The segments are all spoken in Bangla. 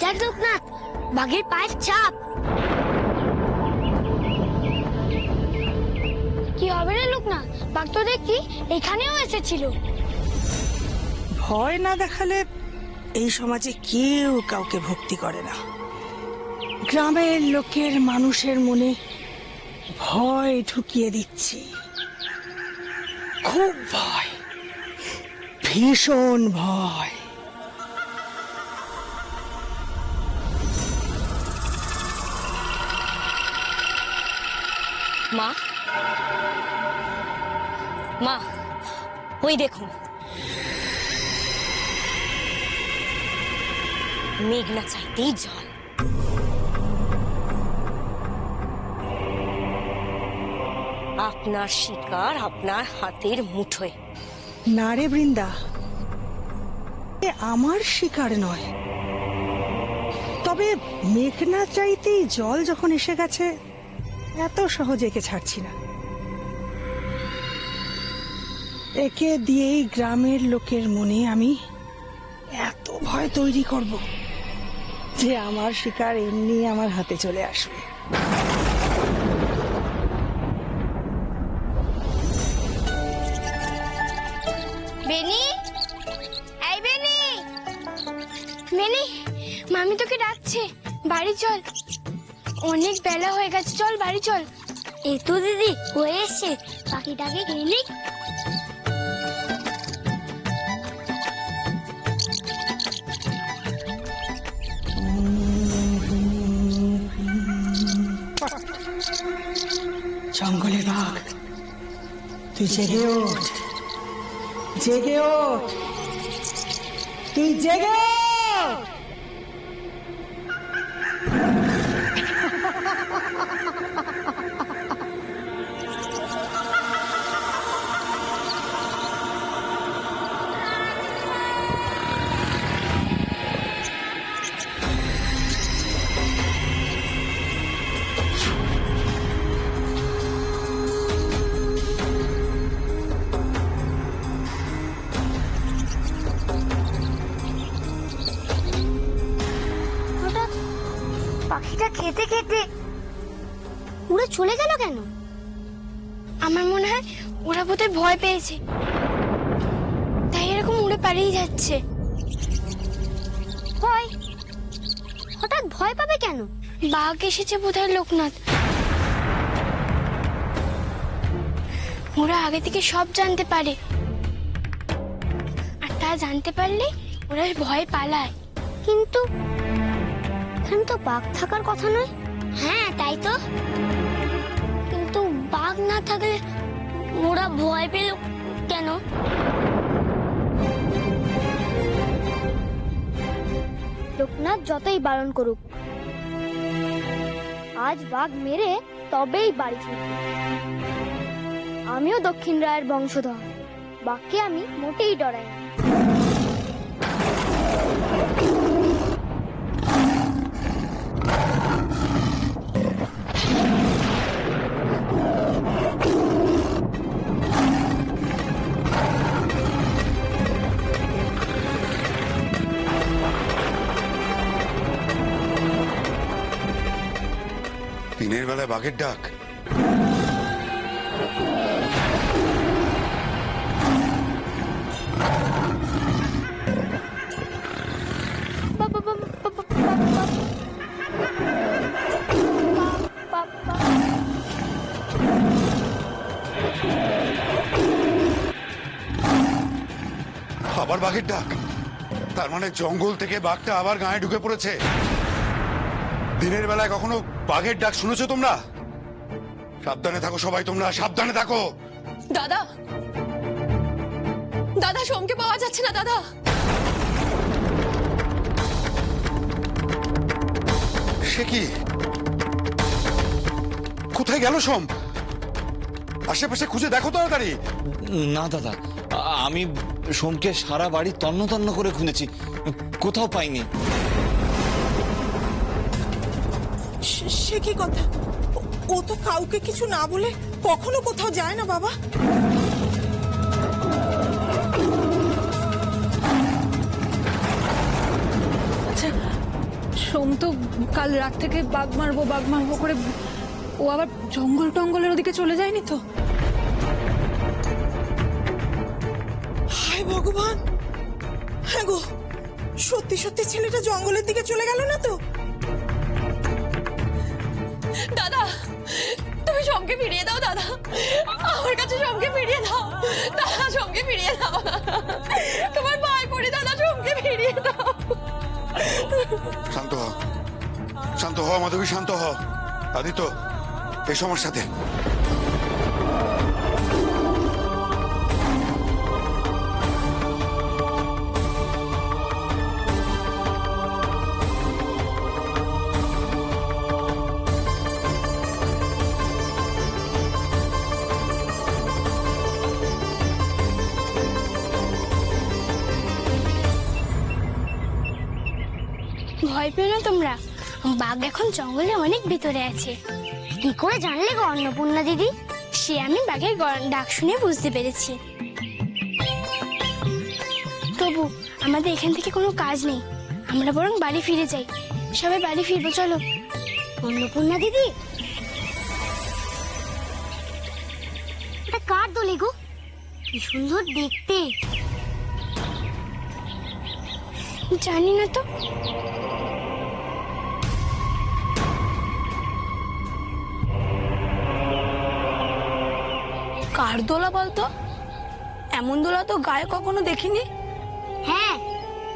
দেখ লোকনাথ, বাঘের পায়ের ছাপ। কি হবে রে লোকনাথ, বাঘ তো দেখছি এখানেও এসেছিল। ভয় না দেখালে এই সমাজে কেউ কাউকে ভক্তি করে না। গ্রামের লোকের মানুষের মনে ভয় ঢুকিয়ে দিচ্ছি, খুব ভয়, ভীষণ ভয়। মা, মা, ওই দেখুন, মেঘ না চাইতেই জল। আপনার শিকার আপনার হাতের মুঠোয়। না রে বৃন্দা, এ আমার শিকার নয়। তবে মেঘ না চাইতেই জল যখন এসে গেছে, এত সহজে একে ছাড়ছি না। একে দিয়েই গ্রামের লোকের মনে আমি এত ভয় তৈরি করব যে আমার শিকার এমনি আমার হাতে চলে আসবে। বেনি, এই বেনি, বেনি, মামি তোকে ডাকছে, বাড়ি চল। অনেক বেলা হয়ে গেছে, চল বাড়ি চল। এই তো দিদি হয়ে এসছে, পাখিটাকে খেলি। জঙ্গলের বাঘ, তুই জেগে ওঠ, জেগে ওঠ, তুই জেগে ওঠ। হঠাৎ পাখিটা খেতে খেতে উড়ে চলে গেল কেন? আমার মনে হয় ওরা বোধহয় ভয় পেয়েছে, তাই এরকম উড়ে পালিয়ে যাচ্ছে। ভয়? হঠাৎ ভয় পাবে কেন? বাঘ এসেছে বোধহয় লোকনাথ। ওরা আগে থেকে সব জানতে পারে, আর তা জানতে পারলে ওরা ভয় পালায়। কিন্তু এখানে তো বাঘ থাকার কথা নয়। হ্যাঁ তাই তো, কিন্তু বাঘ না থাকলে ওরা ভয় পেল কেন? লোকনাথ যতই বারণ করুক, আজ বাঘ মেরে তবেই বাড়ি ফিরবে। আমিও দক্ষিণ রায়ের বংশধর, বাঘকে আমি মোটেই ডরাই না। দিনের বেলায় বাঘের ডাক? আবার বাঘের ডাক? তার মানে জঙ্গল থেকে বাঘটা আবার গায়ে ঢুকে পড়েছে। দিনের বেলায় কখনো বাঘের ডাক শুনেছো তোমরা? সাবধানে থাকো সবাই, তোমরা সাবধানে থাকো। দাদা, দাদা, সোমকে পাওয়া যাচ্ছে না দাদা। সে কি? কোথায় গেল সোম? আশেপাশে খুঁজে দেখো তাড়াতাড়ি। না দাদা, আমি সোমকে সারা বাড়ি তন্ন তন্ন করে খুঁজেছি, কোথাও পাইনি। সে কি কথা? ও তো কাউকে কিছু না বলে কখনো কোথাও যায় না বাবা। আচ্ছা, সোম তো কাল রাত থেকে বাঘ মারবো করে ও আবার জঙ্গল টঙ্গলের ওদিকে চলে যায়নি তো? হায় ভগবান, হ্যাঁ গো, সত্যি সত্যি ছেলেটা জঙ্গলের দিকে চলে গেল না তো? দাদা, তুমি সোমকে ফিরিয়ে দাও দাদা, আমার কাছে সোমকে ফিরিয়ে দাও দাদা, সোমকে ফিরিয়ে দাও, তোমার ভাই পড়ি দাদা, সোমকে ফিরিয়ে দাও। শান্ত হ, শান্ত হ মাধবী, শান্ত হ। আদিত্য, এসো আমার সাথে। ভয় পেও না তোমরা, বাঘ এখন জঙ্গলে অনেক ভিতরে আছে। কি করে জানলে গো অন্নপূর্ণা দিদি? সে আমি বাঘের ডাক শুনে বুঝতে পেরেছি। তবু আমাদের এখান থেকে কোনো কাজ নেই, আমরা বরং বাড়ি ফিরে যাই। সবাই বাড়ি ফিরবো, চলো। অন্নপূর্ণা দিদি, এটা কার দোলে গো? কি সুন্দর দেখতে। জানি না তো। কার দোলা বলতো? এমন দোলা তো গায়ে কখনো দেখিনি। হ্যাঁ,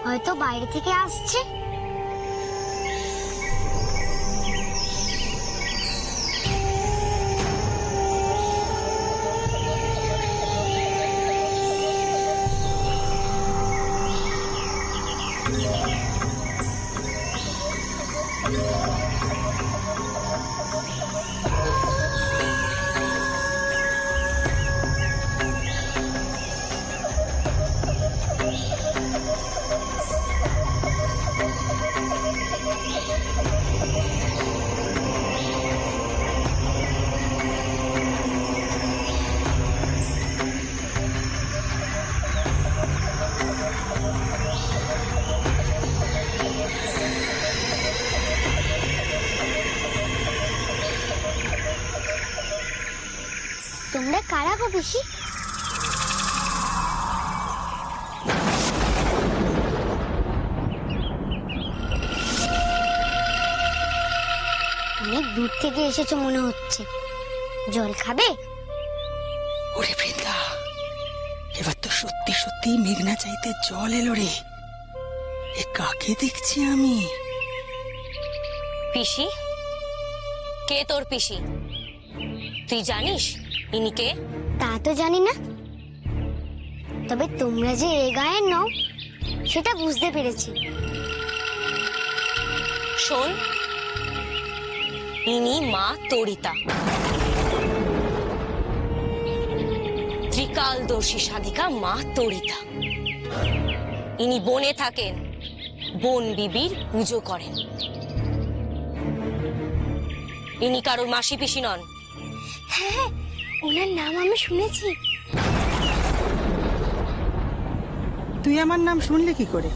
হয়তো বাইরে থেকে আসছে। তোমরা কারা গো পিসি? অনেক দূর থেকে এসেছো মনে হচ্ছে, জল খাবে? ওরে বৃন্দা, এবার তো সত্যি সত্যি মেঘনা চাইতে জল এলো রে। এ কাকে দেখছি আমি? পিসি? কে তোর পিসি? তুই জানিস ইনি কে? তা তো জানি না, তবে তোমরা যে এ গায়ের নও সেটা বুঝতে পেরেছি। শোন, ইনি মা তরিতা, ত্রিকালদর্শী সাধিকা মা তরিতা। ইনি বনে থাকেন, বন বিবির পুজো করেন। ইনি কারোর মাসি পিসি নন। হ্যাঁ, ওনার নাম আমি শুনেছি। তুই আমার নাম শুনলি কি করে?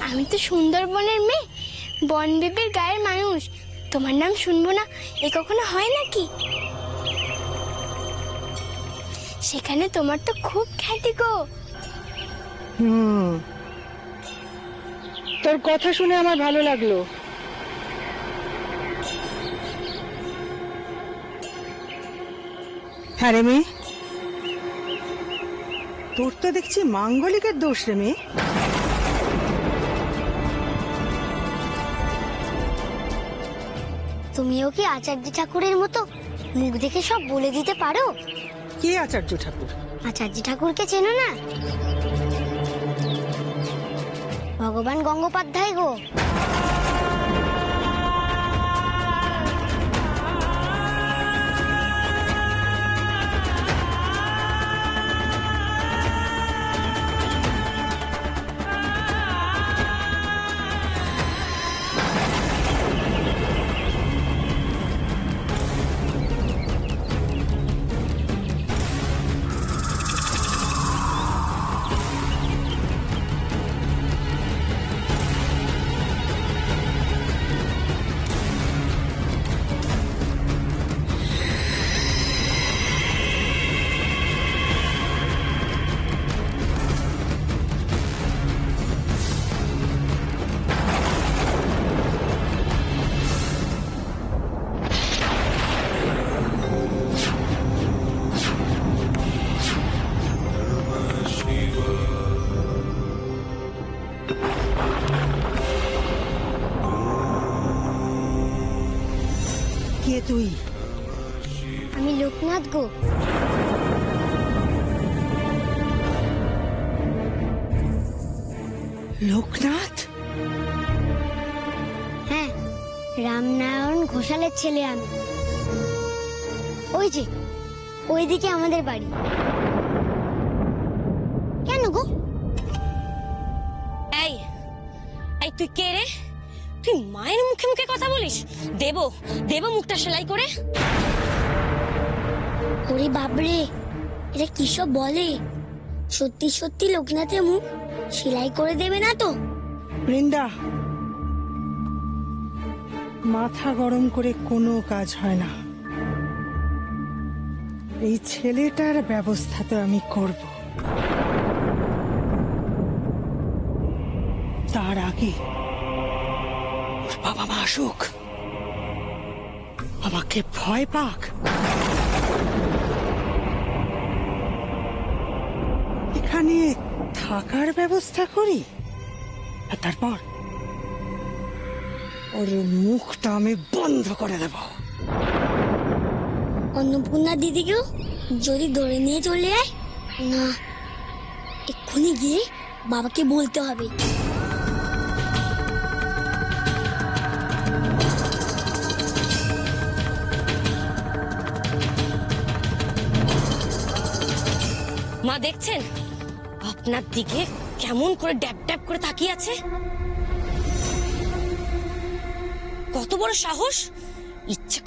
আমি তো সুন্দরবনের মেয়ে, বনবিবির গায়ের মানুষ। তোমার নাম শুনবো না এ কখনো হয় নাকি? সেখানে তোমার তো খুব খ্যাতি গো। তোর কথা শুনে আমার ভালো লাগলো। হ্যাঁ রে মেয়ে, তোর তো দেখছি মাঙ্গলিকের দোষ রে মেয়ে। তুমিও কি আচার্য ঠাকুরের মতো মুখ দেখে সব বলে দিতে পারো? কে আচার্য ঠাকুর? আচার্য ঠাকুরকে চেনো না? ভগবান গঙ্গোপাধ্যায় গো। তুই? আমি লোকনাথ গো। লোকনাথ? হ্যাঁ, রামনারায়ণ ঘোষালের ছেলে আমি। ওই যে ওইদিকে আমাদের বাড়ি। কেন গো? এই এই তুই কে রে? তুই মায়ের মুখে মুখে কথা বলিস? দেব মুখটা সেলাই করে। ওরে বাবরে, এটা কি সব বলে? সত্যি সত্যি লোকনাথের মুখ সেলাই করে দেবে না তো? বৃন্দা, মাথা গরম করে কোনো কাজ হয় না। এই ছেলেটার ব্যবস্থা তো আমি করব। তার আগে ওর বাবা মা আসুক, আমাকে ভয় পাক। এখানে থাকার ব্যবস্থা করি, আর তারপর ওর মুখটা আমি বন্ধ করে দেব। অন্নপূর্ণা দিদিকেও যদি ধরে নিয়ে চলে যায় না, এক্ষুনি গিয়ে বাবাকে বলতে হবে। মা দেখছেন আপনার দিকে কেমন করে ড্যাব ড্যাব করে তাকিয়ে আছে? কত বড় সাহস! ইচ্ছা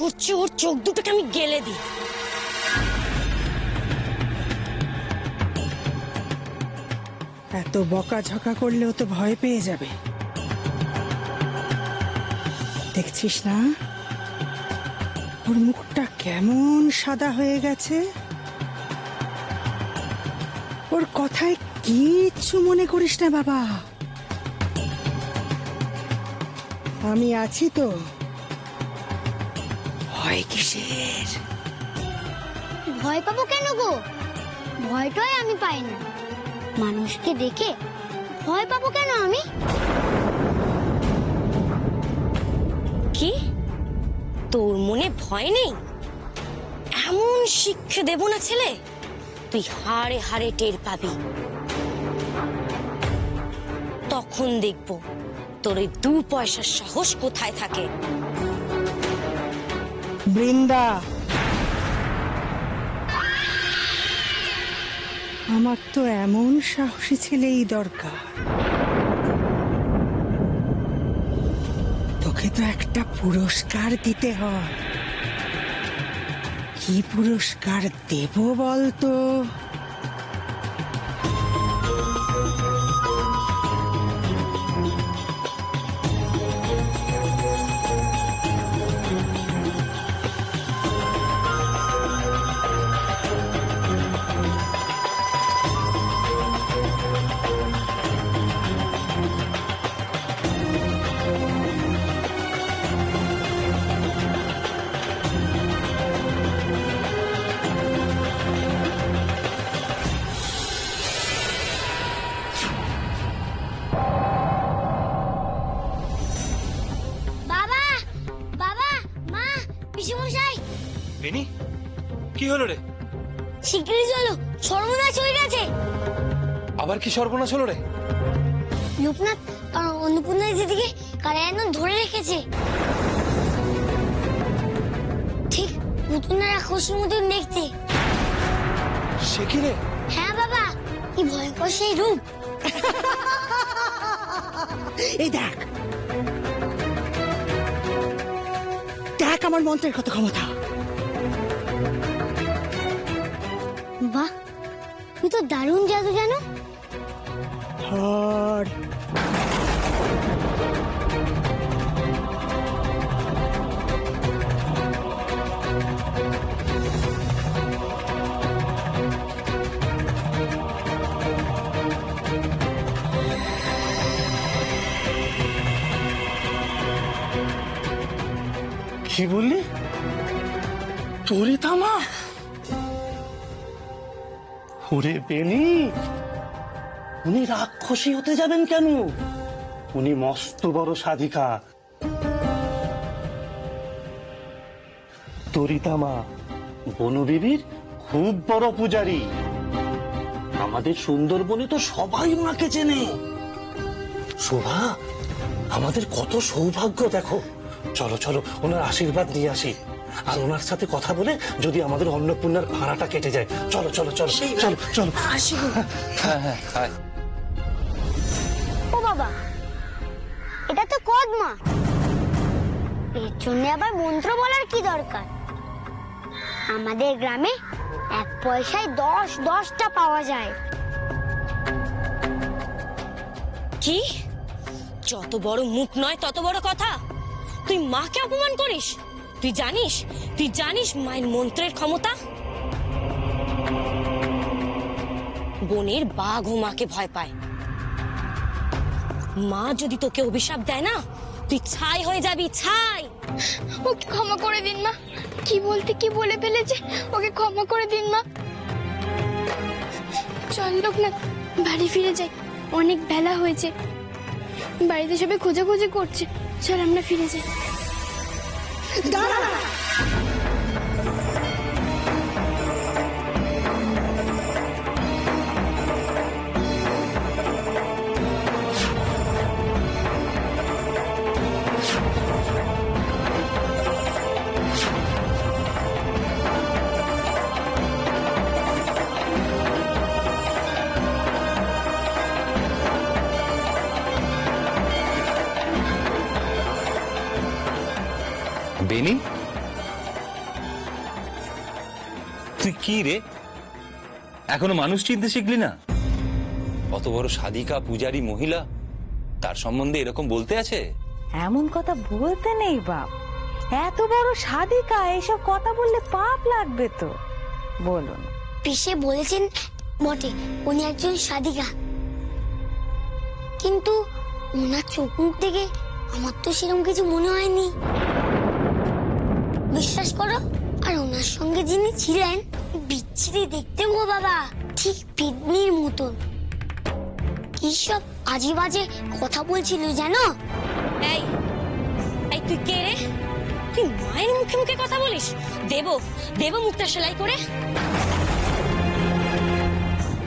করছে ওর চোখ দুটোকে আমি গেলে দিই। এত বকাঝকা করলেও তো ভয় পেয়ে যাবে। দেখছিস না ওর মুখটা কেমন সাদা হয়ে গেছে? ওর কথায় কিচ্ছু মনে করিস না বাবা, আমি আছি তো। ভয় কিসের? ভয় পাবো কেন গো? ভয়টাই আমি পাই না। মানুষকে দেখে ভয় পাবো কেন আমি? কি তোর মনে ভয় নেই? এমন শিক্ষা দেব না ছেলে, তুই হাড়ে হাড়ে টের পাবি। তখন দেখবো তোর ওই 2 পয়সার সাহস কোথায় থাকে। বৃন্দা, আমার তো এমন সাহসী ছেলেই দরকার। তোকে তো একটা পুরস্কার দিতে হয়। কি পুরস্কার দেব বলতো? বাবা, বাবা, মা, পিসিমশাই, বেনি, কি হলো রে? শিগগিরই চলো, সর্বনাশ হয়ে গেছে। আবার কি সর্বনাশ হলো রে? লোকনাথ আর অন্নপূর্ণা দিদিকে কারা একদম ধরে রেখেছে। ঠিক পুতুনা রাক্ষসীর মতন দেখতে। সে কি রে? হ্যাঁ বাবা, কি ভয়ঙ্কর সেই রূপ। এই দেখ, দেখ আমার মন্ত্রের কত ক্ষমতা। বাহ, তুই তো দারুণ জাদু জানো। ধর। কি বললি? তোরে থামা? ওরে বেনি, উনি রাক্ষসী হতে যাবেন কেন? উনি মস্ত বড় সাধিকা। তরিতা মা বনবিবির খুব বড় পূজারী। আমাদের সুন্দরবনে তো সবাই ওনাকে চেনে। শোভা, আমাদের কত সৌভাগ্য দেখো। চলো চলো ওনার আশীর্বাদ নিয়ে আসি, আর ওনার সাথে কথা বলে যদি আমাদের অন্নপূর্ণার ভাড়াটা কেটে যায়। চলো চলো চলো চলো চলো। হ্যাঁ হ্যাঁ আয়। ও বাবা, এটা তো কদমা। এর জন্য আবার মন্ত্র বলার কি দরকার? আমাদের গ্রামে 1 পয়সায় 10টা পাওয়া যায়। কি? যত বড় মুখ নয় তত বড় কথা। তুই মাকে অপমান করিস? তুই জানিস মায়ের মন্ত্রের ক্ষমতা? বনের বাঘও মাকে ভয় পায়। মা যদি তোকে অভিশাপ দেয় না, তুই ছাই হয়ে যাবি, ছাই। ওকে ক্ষমা করে দিন মা। কি বলতে কি বলে ফেলেছে, ওকে ক্ষমা করে দিন মা। চল লোকনাথ, বাড়ি ফিরে যাই, অনেক বেলা হয়েছে। বাড়িতে সবাই খোঁজাখুঁজি করছে, চল আমরা ফিরে যাই। বেনি, তুই কি রে, এখনো মানুষ চিনতে শিখলি না? অত বড় সাধিকা পূজারী মহিলা, তার সম্বন্ধে এরকম বলতে আছে? এমন কথা বলতে নেই বাপ। এত বড় সাধিকা, এইসব কথা বললে পাপ লাগবে তো। বলুন। পিসে বলেছেন বটে, উনি একজন সাধিকা, কিন্তু ওনার চোখ মুখ দেখে আমার তো সেরকম কিছু মনে হয়নি। বিশ্বাস করো, আর ওনার সঙ্গে যিনি ছিলেন, বিচ্ছিরি দেখতে গো বাবা, ঠিক পিদনির মতন। কি সব আজে বাজে কথা বলছিল জানো? এই এই তুই কে রে? তুই মায়ের মুখে মুখে কথা বলিস? দেব মুখটা সেলাই করে।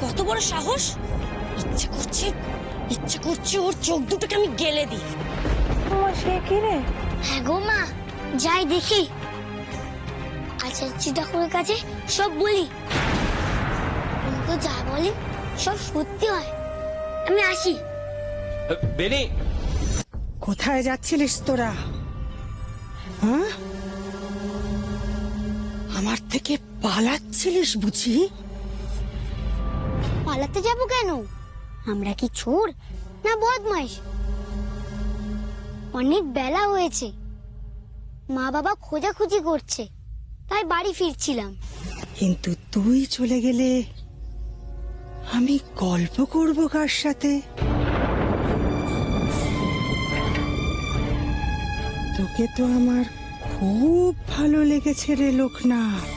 কত বড় সাহস! ইচ্ছে করছে ওর চোখ দুটোকে আমি গেলে দিই। তোমার সে কি রে? হ্যাঁ গো মা, যাই দেখি। আচার্য ঠাকুরের কাছে সব বলি, উনি তো যা বলেন সব সত্যি হয়। আমি আসি। বেনি, কোথায় যাচ্ছিলিস তোরা? হ্যাঁ, আমার থেকে পালাচ্ছিলিস বুঝি? পালাতে যাব কেন? আমরা কি চোর না বদমাইশ? অনেক বেলা হয়েছে, মা বাবা খোঁজাখুঁজি করছে, তাই বাড়ি ফিরছিলাম। কিন্তু তুই চলে গেলে আমি গল্প করব কার সাথে? তোকে তো আমার খুব ভালো লেগেছে রে লোকনাথ।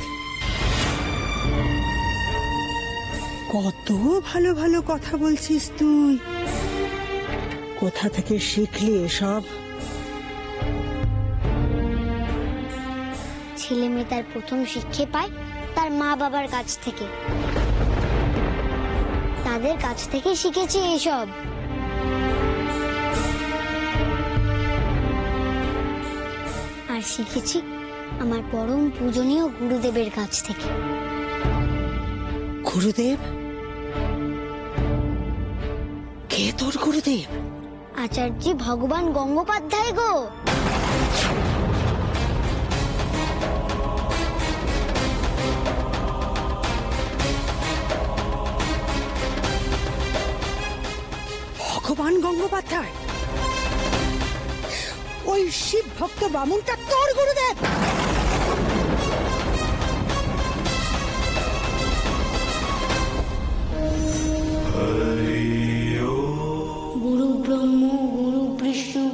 কত ভালো ভালো কথা বলছিস তুই। কোথা থেকে শিখলি এসব? ছেলে মেয়ে তার প্রথম শিক্ষা পায় তার মা বাবার কাছ থেকে। তাদের কাছ থেকে শিখেছি এসব। আর শিখেছি আমার পরম পূজনীয় গুরুদেবের কাছ থেকে। গুরুদেব? কে তোর গুরুদেব? আচার্য ভগবান গঙ্গোপাধ্যায় গো। ভগবান গঙ্গোপাধ্যায়? ওই শিব ভক্ত বামুনটা তোর গুরুদেব? গুরু ব্রহ্ম গুরু বিষ্ণু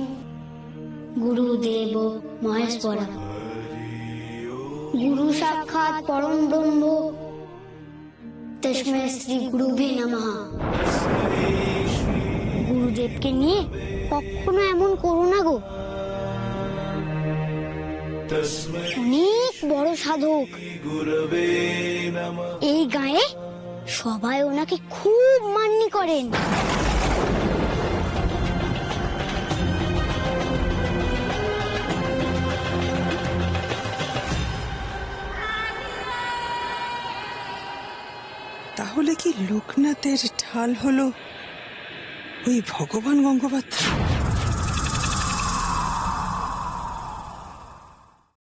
গুরুদেব মহেশ্বরা, গুরু সাক্ষাৎ পরম ব্রহ্ম তস্মৈ শ্রী গুরুবে নমঃ। গুরুদেবকে নিয়ে কখনো এমন করো না গো। অনেক বড় সাধক। এই গায়ে সবাই ওনাকে খুব মান্য করেন। তাহলে কি লোকনাথের ঢাল হলো ওই ভগবান গঙ্গোপাধ্যায়?